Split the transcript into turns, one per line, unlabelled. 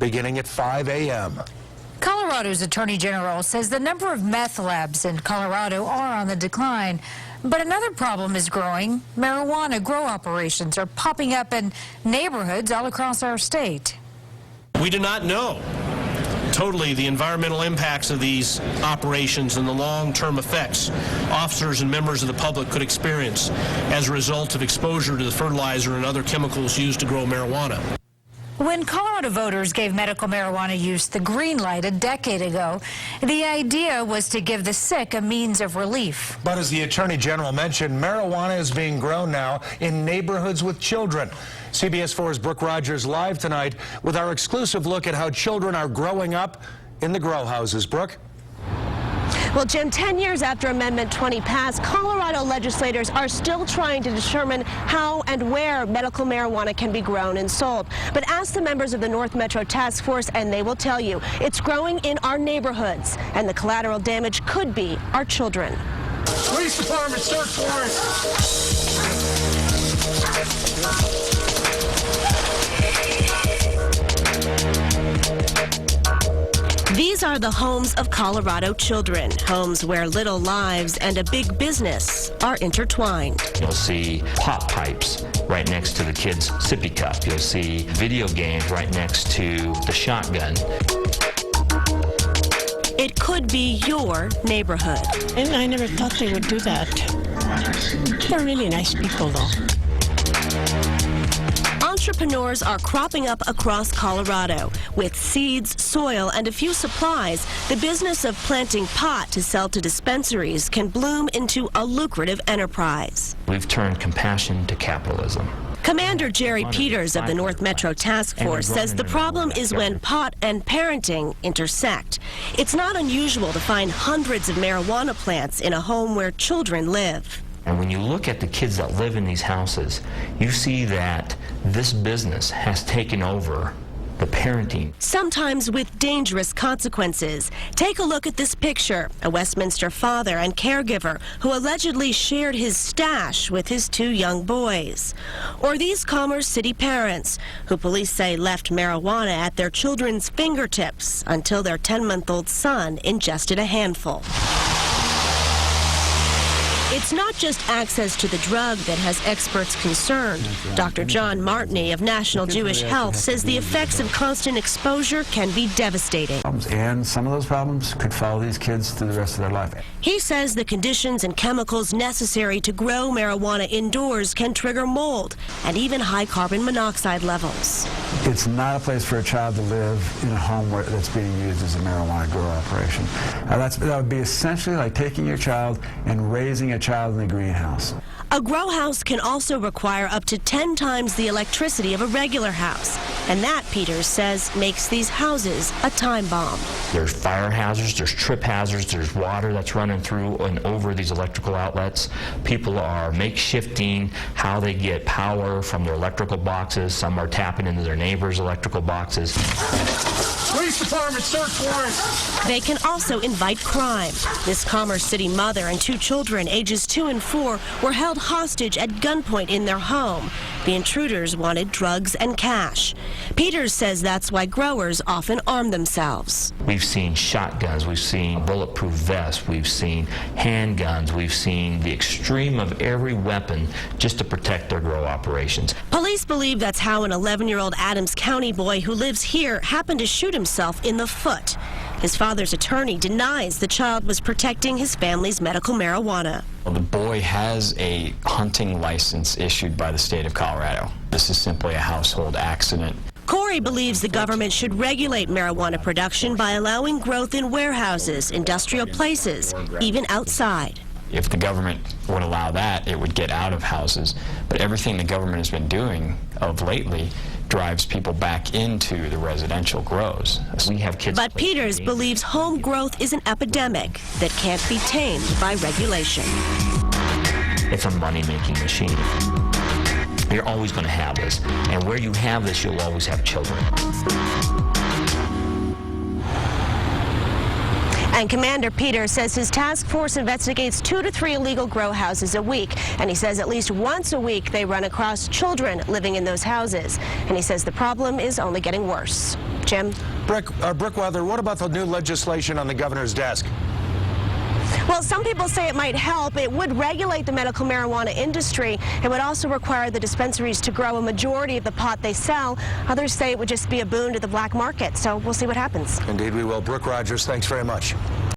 beginning at 5 a.m.
Colorado's Attorney General says the number of meth labs in Colorado are on the decline. But another problem is growing. Marijuana grow operations are popping up in neighborhoods all across our state.
We do not know totally the environmental impacts of these operations and the long-term effects officers and members of the public could experience as a result of exposure to the fertilizer and other chemicals used to grow marijuana.
When Colorado voters gave medical marijuana use the green light a decade ago, the idea was to give the sick a means of relief.
But as the Attorney General mentioned, marijuana is being grown now in neighborhoods with children. CBS 4's Brooke Rogers live tonight with our exclusive look at how children are growing up in the grow houses. Brooke?
Well, Jim, 10 years after Amendment 20 passed, Colorado legislators are still trying to determine how and where medical marijuana can be grown and sold. But ask the members of the North Metro Task Force, and they will tell you it's growing in our neighborhoods, and the collateral damage could be our children.
Police Department, search warrant.
These are the homes of Colorado children, homes where little lives and a big business are intertwined.
You'll see pop pipes right next to the kid's sippy cup. You'll see video games right next to the shotgun.
It could be your neighborhood.
And I never thought they would do that. They're really nice people, though.
Entrepreneurs are cropping up across Colorado. With seeds, soil, and a few supplies, the business of planting pot to sell to dispensaries can bloom into a lucrative enterprise.
We've turned compassion to capitalism.
Commander Jerry Peters of the North Metro Task Force says the problem is when pot and parenting intersect. It's not unusual to find hundreds of marijuana plants in a home where children live.
And when you look at the kids that live in these houses, you see that this business has taken over the parenting.
Sometimes with dangerous consequences. Take a look at this picture. A Westminster father and caregiver who allegedly shared his stash with his 2 young boys. Or these Commerce City parents who police say left marijuana at their children's fingertips until their 10-month-old son ingested a handful. It's not just access to the drug that has experts concerned. Dr. John Martini of National Jewish Health says the effects of constant exposure can be devastating.
And some of those problems could follow these kids through the rest of their life.
He says the conditions and chemicals necessary to grow marijuana indoors can trigger mold and even high carbon monoxide levels.
It's not a place for a child to live in a home that's being used as a marijuana grow operation. That would be essentially like taking your child and raising a child in the greenhouse.
A grow house can also require up to 10 times the electricity of a regular house. And that, Peters says, makes these houses a time bomb.
There's fire hazards, there's trip hazards, there's water that's running through and over these electrical outlets. People are makeshifting how they get power from their electrical boxes. Some are tapping into their neighbors' electrical boxes.
Police Department, search warrant.
They can also invite crime. This Commerce City mother and 2 children, ages 2 and 4, were held hostage at gunpoint in their home. The intruders wanted drugs and cash. Peters says that's why growers often arm themselves.
We've seen shotguns, we've seen bulletproof vests, we've seen handguns, we've seen the extreme of every weapon just to protect their grow operations.
Police believe that's how an 11-year-old Adams County boy who lives here happened to shoot himself in the foot. His father's attorney denies the child was protecting his family's medical marijuana.
The boy has a hunting license issued by the state of Colorado. This is simply a household accident.
Corey believes the government should regulate marijuana production by allowing growth in warehouses, industrial places, even outside.
If the government would allow that, it would get out of houses. But everything the government has been doing of lately drives people back into the residential grows.
We have kids.
But Peters believes home growth is an epidemic that can't be tamed by regulation.
It's a money-making machine. You're always going to have this. And where you have this, you'll always have children.
And Commander Peter says his task force investigates 2 to 3 illegal grow houses a week. And he says at least once a week they run across children living in those houses. And he says the problem is only getting worse. Jim?
Brookweather, what about the new legislation on the governor's desk?
Well, some people say it might help. It would regulate the medical marijuana industry. It would also require the dispensaries to grow a majority of the pot they sell. Others say it would just be a boon to the black market. So we'll see what happens.
Indeed we will. Brooke Rogers, thanks very much.